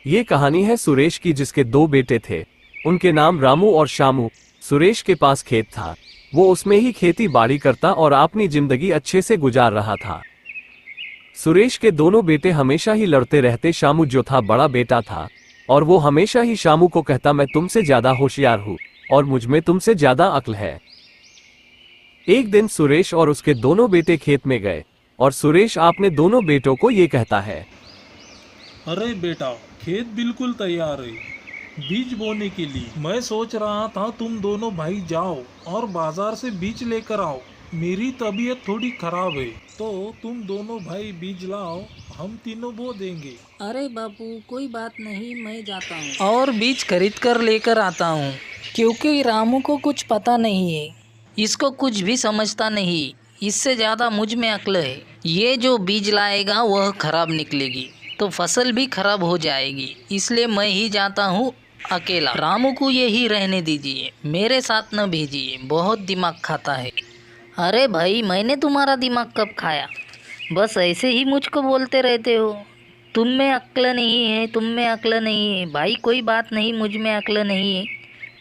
ये कहानी है सुरेश की, जिसके दो बेटे थे। उनके नाम रामू और शामू। सुरेश के पास खेत था। वो उसमें ही खेती बाड़ी करता और अपनी जिंदगी अच्छे से गुजार रहा था। सुरेश के दोनों बेटे हमेशा ही लड़ते रहते। शामू जो था बड़ा बेटा था, और वो हमेशा ही शामू को कहता, मैं तुमसे ज्यादा होशियार हूँ और मुझमें तुमसे ज्यादा अक्ल है। एक दिन सुरेश और उसके दोनों बेटे खेत में गए और सुरेश अपने दोनों बेटों को ये कहता है, अरे बेटा, खेत बिल्कुल तैयार है बीज बोने के लिए। मैं सोच रहा था तुम दोनों भाई जाओ और बाजार से बीज लेकर आओ। मेरी तबीयत थोड़ी खराब है, तो तुम दोनों भाई बीज लाओ, हम तीनों बो देंगे। अरे बापू, कोई बात नहीं, मैं जाता हूँ और बीज खरीद कर लेकर आता हूँ। क्योंकि रामू को कुछ पता नहीं है, इसको कुछ भी समझता नहीं। इससे ज़्यादा मुझ में अक्ल है। ये जो बीज लाएगा वह खराब निकलेगी तो फसल भी खराब हो जाएगी। इसलिए मैं ही जाता हूँ अकेला। रामू को यही रहने दीजिए, मेरे साथ न भेजिए, बहुत दिमाग खाता है। अरे भाई, मैंने तुम्हारा दिमाग कब खाया? बस ऐसे ही मुझको बोलते रहते हो। तुम में अक्ल नहीं है, तुम में अक्ल नहीं है। भाई कोई बात नहीं, मुझ में अक्ल नहीं है,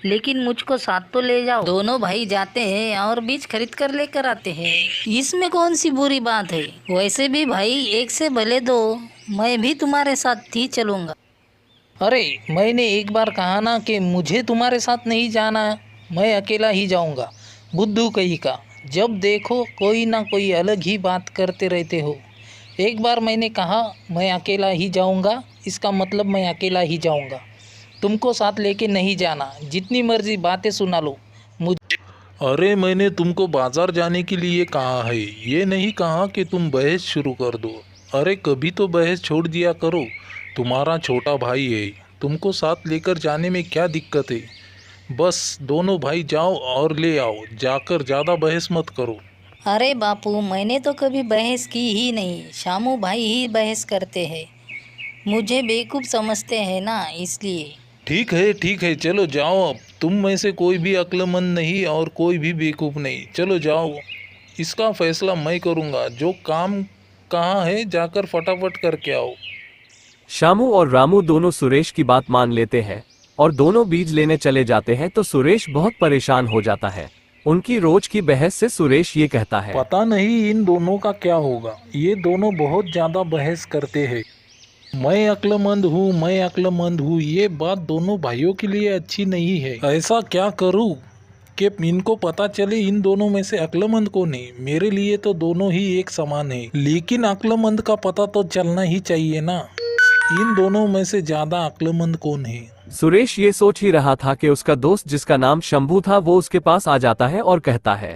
लेकिन मुझको साथ तो ले जाओ। दोनों भाई जाते हैं और बीज खरीद कर लेकर आते हैं। इसमें कौन सी बुरी बात है? वैसे भी भाई, एक से भले दो, मैं भी तुम्हारे साथ ही चलूँगा। अरे, मैंने एक बार कहा ना कि मुझे तुम्हारे साथ नहीं जाना, मैं अकेला ही जाऊँगा। बुद्धू कहीं का, जब देखो कोई ना कोई अलग ही बात करते रहते हो। एक बार मैंने कहा मैं अकेला ही जाऊंगा, इसका मतलब मैं अकेला ही जाऊंगा। तुमको साथ लेके नहीं जाना। जितनी मर्जी बातें सुना लो मुझे। अरे, मैंने तुमको बाजार जाने के लिए कहा है, ये नहीं कहा कि तुम बहस शुरू कर दो। अरे, कभी तो बहस छोड़ दिया करो। तुम्हारा छोटा भाई है, तुमको साथ लेकर जाने में क्या दिक्कत है? बस दोनों भाई जाओ और ले आओ, जाकर ज़्यादा बहस मत करो। अरे बापू, मैंने तो कभी बहस की ही नहीं। शामू भाई ही बहस करते हैं, मुझे बेवकूफ़ समझते हैं ना, इसलिए। ठीक है, चलो जाओ। अब तुम में से कोई भी अक्लमंद नहीं और कोई भी बेवकूफ़ नहीं। चलो जाओ, इसका फैसला मैं करूँगा। जो काम कहाँ है जाकर फटाफट करके आओ। शामू और रामू दोनों सुरेश की बात मान लेते हैं और दोनों बीज लेने चले जाते हैं। तो सुरेश बहुत परेशान हो जाता है। उनकी रोज की बहस से सुरेश ये कहता है, पता नहीं इन दोनों का क्या होगा, ये दोनों बहुत ज़्यादा बहस करते हैं। मैं अक्लमंद हूँ, ये बात दोनों भाइयों के लिए अच्छी नहीं है। ऐसा क्या करूँ कि इनको पता चले इन दोनों में से अक्लमंद कौन है। मेरे लिए तो दोनों ही एक समान है, लेकिन अक्लमंद का पता तो चलना ही चाहिए ना। इन दोनों में से ज़्यादा अक्लमंद कौन है? सुरेश ये सोच ही रहा था कि उसका दोस्त जिसका नाम शंभू था वो उसके पास आ जाता है और कहता है,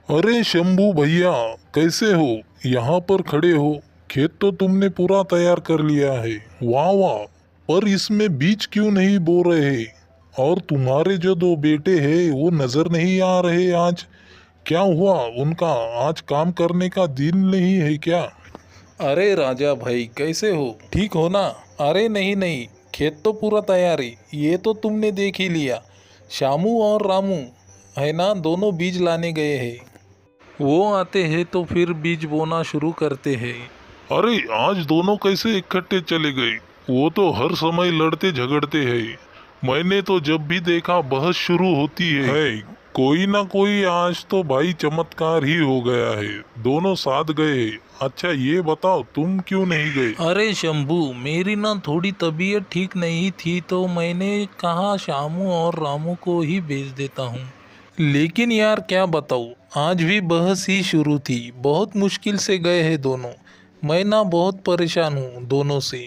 अरे शंभू भैया, कैसे हो? यहाँ पर खड़े हो? खेत तो तुमने पूरा तैयार कर लिया है। वाह वाह, पर इसमें बीज क्यों नहीं बो रहे? और तुम्हारे जो दो बेटे हैं वो नजर नहीं आ रहे आज। क्या हुआ उनका? आज काम करने का दिन नहीं है क्या? अरे राजा भाई, कैसे हो? ठीक हो ना? अरे नहीं, खेत तो पूरा तैयार है, ये तो तुमने देख ही लिया। शामू और रामू है ना, दोनों बीज लाने गए हैं। वो आते हैं तो फिर बीज बोना शुरू करते हैं। अरे आज दोनों कैसे इकट्ठे चले गए? वो तो हर समय लड़ते झगड़ते हैं। मैंने तो जब भी देखा बहस शुरू होती है। कोई ना कोई आज तो भाई चमत्कार ही हो गया है, दोनों साथ गए। अच्छा ये बताओ तुम क्यों नहीं गए? अरे शंभू, मेरी ना थोड़ी तबीयत ठीक नहीं थी, तो मैंने कहा शामू और रामू को ही भेज देता हूँ। लेकिन यार क्या बताऊँ, आज भी बहस ही शुरू थी। बहुत मुश्किल से गए हैं दोनों। मैं ना बहुत परेशान हूँ दोनों से।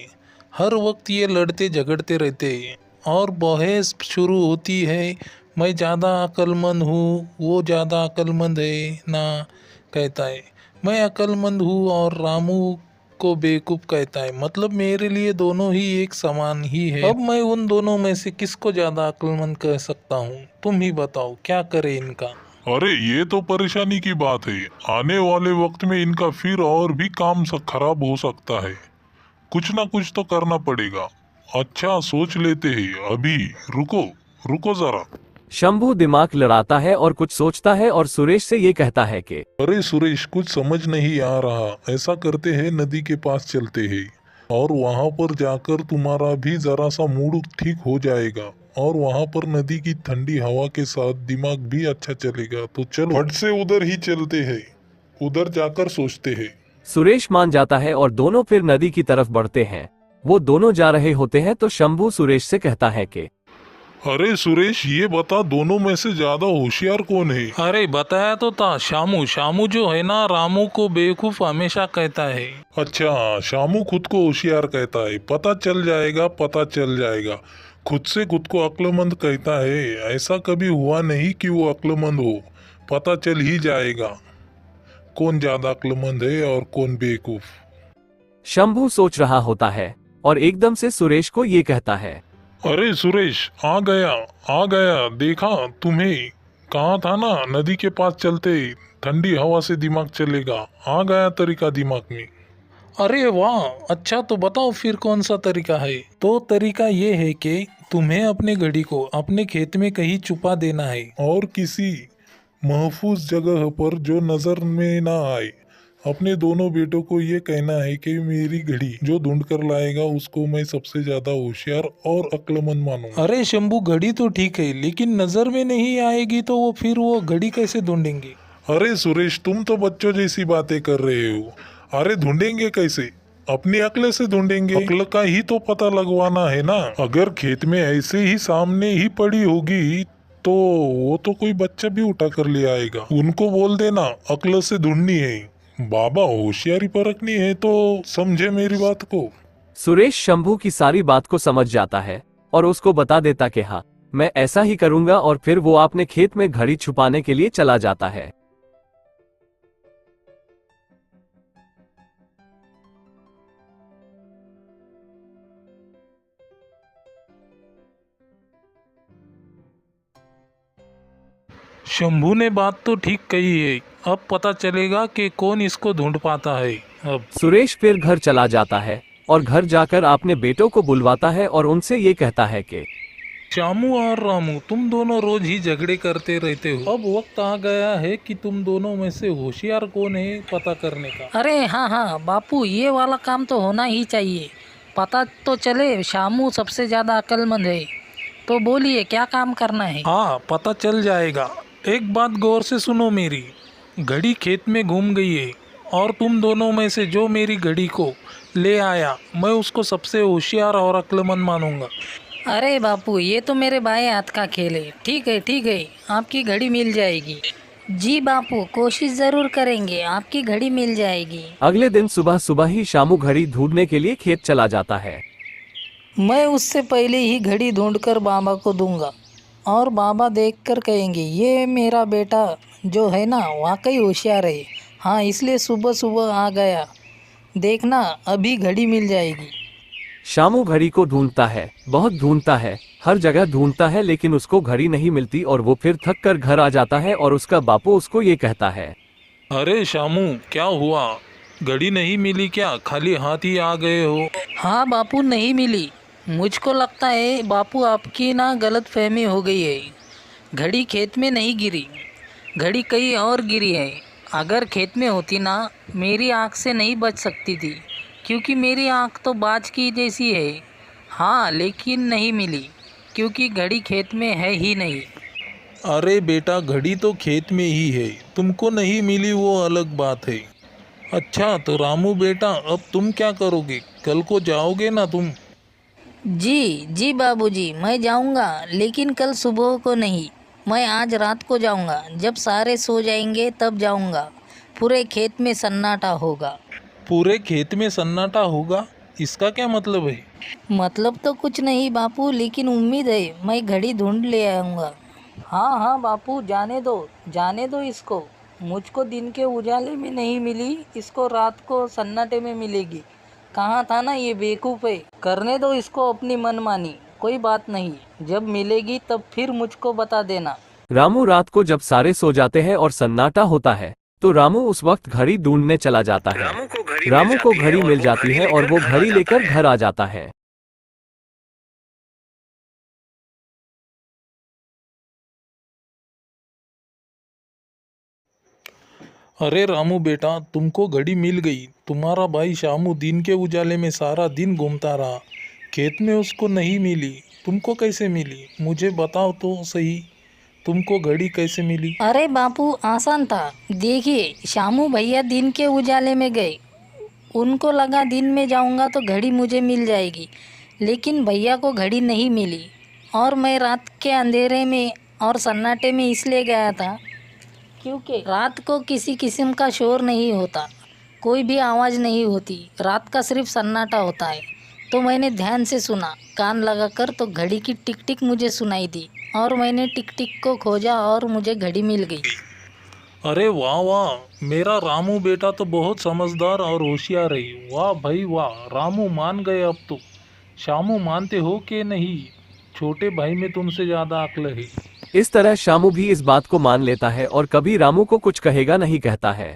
हर वक्त ये लड़ते झगड़ते रहते हैं और बहस शुरू होती है। मैं ज़्यादा अक्लमंद हूँ, वो ज़्यादा अक्लमंद है ना, कहता है। मैं अक्लमंद हूँ और रामू को बेवकूफ़ कहता है। मतलब मेरे लिए दोनों ही एक समान ही है। अब मैं उन दोनों में से किसको ज़्यादा अक्लमंद कह सकता हूँ? तुम ही बताओ, क्या करे इनका? अरे ये तो परेशानी की बात है। आने वाले वक्त में इनका फिर और भी काम खराब हो सकता है। कुछ ना कुछ तो करना पड़ेगा। अच्छा सोच लेते हैं अभी। रुको जरा। शंभू दिमाग लड़ाता है और कुछ सोचता है और सुरेश से ये कहता है कि, अरे सुरेश, कुछ समझ नहीं आ रहा। ऐसा करते हैं नदी के पास चलते हैं। और वहां पर जाकर तुम्हारा भी जरा सा मूड ठीक हो जाएगा और वहां पर नदी की ठंडी हवा के साथ दिमाग भी अच्छा चलेगा। तो चलो फट से उधर ही चलते हैं, उधर जाकर सोचते हैं। सुरेश मान जाता है और दोनों फिर नदी की तरफ बढ़ते हैं। वो दोनों जा रहे होते हैं तो शंभू सुरेश से कहता है कि अरे सुरेश, ये बता दोनों में से ज्यादा होशियार कौन है? अरे बताया तो था, शामू। शामू जो है ना, रामू को बेवकूफ हमेशा कहता है। अच्छा, शामू खुद को होशियार कहता है। पता चल जाएगा, पता चल जाएगा। खुद से खुद को अक्लमंद कहता है। ऐसा कभी हुआ नहीं कि वो अक्लमंद हो। पता चल ही जाएगा कौन ज्यादा अक्लमंद है और कौन बेवकूफ। शंभू सोच रहा होता है और एकदम से सुरेश को ये कहता है। अरे सुरेश, आ गया आ गया, देखा तुम्हें। कहा था ना नदी के पास चलते, ठंडी हवा से दिमाग चलेगा। आ गया तरीका दिमाग में। अरे वाह, अच्छा तो बताओ फिर कौन सा तरीका है। तो तरीका ये है कि तुम्हें अपने घड़ी को अपने खेत में कहीं छुपा देना है। और किसी महफूज जगह पर जो नजर में ना आए। अपने दोनों बेटों को ये कहना है कि मेरी घड़ी जो ढूंढ कर लाएगा उसको मैं सबसे ज्यादा होशियार और अक्लमंद मानूंगा। अरे शंभू, घड़ी तो ठीक है, लेकिन नजर में नहीं आएगी तो वो घड़ी कैसे ढूंढेंगे। अरे सुरेश, तुम तो बच्चों जैसी बातें कर रहे हो। अरे ढूंढेंगे कैसे? अपनी अक्ल से ढूंढेंगे। अक्ल का ही तो पता लगवाना है ना। अगर खेत में ऐसे ही सामने ही पड़ी होगी तो वो तो कोई बच्चा भी उठा कर ले आएगा। उनको बोल देना अक्ल से ढूंढनी है, बाबा होशियारी परखनी है, तो समझे मेरी बात को। सुरेश शंभू की सारी बात को समझ जाता है और उसको बता देता कि हाँ, मैं ऐसा ही करूंगा, और फिर वो अपने खेत में घड़ी छुपाने के लिए चला जाता है। शंभू ने बात तो ठीक कही है। अब पता चलेगा कि कौन इसको ढूंढ पाता है। अब सुरेश फिर घर चला जाता है और घर जाकर अपने बेटों को बुलवाता है और उनसे ये कहता है कि श्यामू और रामू, तुम दोनों रोज ही झगड़े करते रहते हो। अब वक्त आ गया है कि तुम दोनों में से होशियार कौन है पता करने का। अरे हाँ हाँ बापू, ये वाला काम तो होना ही चाहिए। पता तो चले शामू सबसे ज़्यादा अक्लमंद है। तो बोलिए क्या काम करना है। हाँ, पता चल जाएगा। एक बात गौर से सुनो मेरी। घड़ी खेत में घूम गई है और तुम दोनों में से जो मेरी घड़ी को ले आया, मैं उसको सबसे होशियार और अक्लमंद मानूंगा। अरे बापू, ये तो मेरे बाएं हाथ का खेल है। ठीक है ठीक है, आपकी घड़ी मिल जाएगी। जी बापू, कोशिश ज़रूर करेंगे, आपकी घड़ी मिल जाएगी। अगले दिन सुबह सुबह ही शामू घड़ी ढूंढने के लिए खेत चला जाता है। मैं उससे पहले ही घड़ी ढूंढकर बाबा को दूंगा और बाबा देखकर कहेंगे ये मेरा बेटा जो है ना वाकई होशियार है। हाँ, इसलिए सुबह सुबह आ गया। देखना अभी घड़ी मिल जाएगी। शामू घड़ी को ढूंढता है, बहुत ढूंढता है, हर जगह ढूंढता है, लेकिन उसको घड़ी नहीं मिलती और वो फिर थक कर घर आ जाता है और उसका बापू उसको ये कहता है। अरे शामू, क्या हुआ? घड़ी नहीं मिली क्या? खाली हाथ ही आ गए हो? हाँ बापू, नहीं मिली। मुझको लगता है बापू आपकी ना गलत फहमी हो गई है। घड़ी खेत में नहीं गिरी, घड़ी कहीं और गिरी है। अगर खेत में होती ना, मेरी आँख से नहीं बच सकती थी, क्योंकि मेरी आँख तो बाज की जैसी है। हाँ, लेकिन नहीं मिली क्योंकि घड़ी खेत में है ही नहीं। अरे बेटा, घड़ी तो खेत में ही है, तुमको नहीं मिली वो अलग बात है। अच्छा तो रामू बेटा, अब तुम क्या करोगे? कल को जाओगे ना तुम? जी जी बाबूजी, मैं जाऊंगा, लेकिन कल सुबह को नहीं। मैं आज रात को जाऊंगा। जब सारे सो जाएंगे तब जाऊंगा। पूरे खेत में सन्नाटा होगा। पूरे खेत में सन्नाटा होगा? इसका क्या मतलब है? मतलब तो कुछ नहीं बापू, लेकिन उम्मीद है मैं घड़ी ढूंढ ले आऊँगा। हाँ हाँ बापू, जाने दो इसको। मुझको दिन के उजाले में नहीं मिली, इसको रात को सन्नाटे में मिलेगी। कहाँ था ना ये बेवकूफ़ है। करने दो इसको अपनी मनमानी, कोई बात नहीं। जब मिलेगी तब फिर मुझको बता देना। रामू रात को जब सारे सो जाते हैं और सन्नाटा होता है तो रामू उस वक्त घड़ी ढूंढने चला जाता है। रामू को घड़ी मिल जाती है और वो घड़ी लेकर घर आ जाता है। अरे रामू बेटा, तुमको घड़ी मिल गई। तुम्हारा भाई शामू दिन के उजाले में सारा दिन घूमता रहा, खेत में उसको नहीं मिली। तुमको कैसे मिली, मुझे बताओ तो सही, तुमको घड़ी कैसे मिली? अरे बापू, आसान था। देखिए, शामू भैया दिन के उजाले में गए। उनको लगा दिन में जाऊंगा तो घड़ी मुझे मिल जाएगी, लेकिन भैया को घड़ी नहीं मिली। और मैं रात के अंधेरे में और सन्नाटे में इसलिए गया था क्योंकि रात को किसी किस्म का शोर नहीं होता, कोई भी आवाज़ नहीं होती, रात का सिर्फ सन्नाटा होता है। तो मैंने ध्यान से सुना, कान लगाकर, तो घड़ी की टिक टिक मुझे सुनाई दी और मैंने टिक टिक को खोजा और मुझे घड़ी मिल गई। अरे वाह वाह, मेरा रामू बेटा तो बहुत समझदार और होशियार है। वाह भाई वाह, रामू मान गए अब तो। शामू मानते हो कि नहीं? छोटे भाई में तुमसे ज़्यादा अक्ल है। इस तरह शामू भी इस बात को मान लेता है और कभी रामू को कुछ कहेगा नहीं कहता है।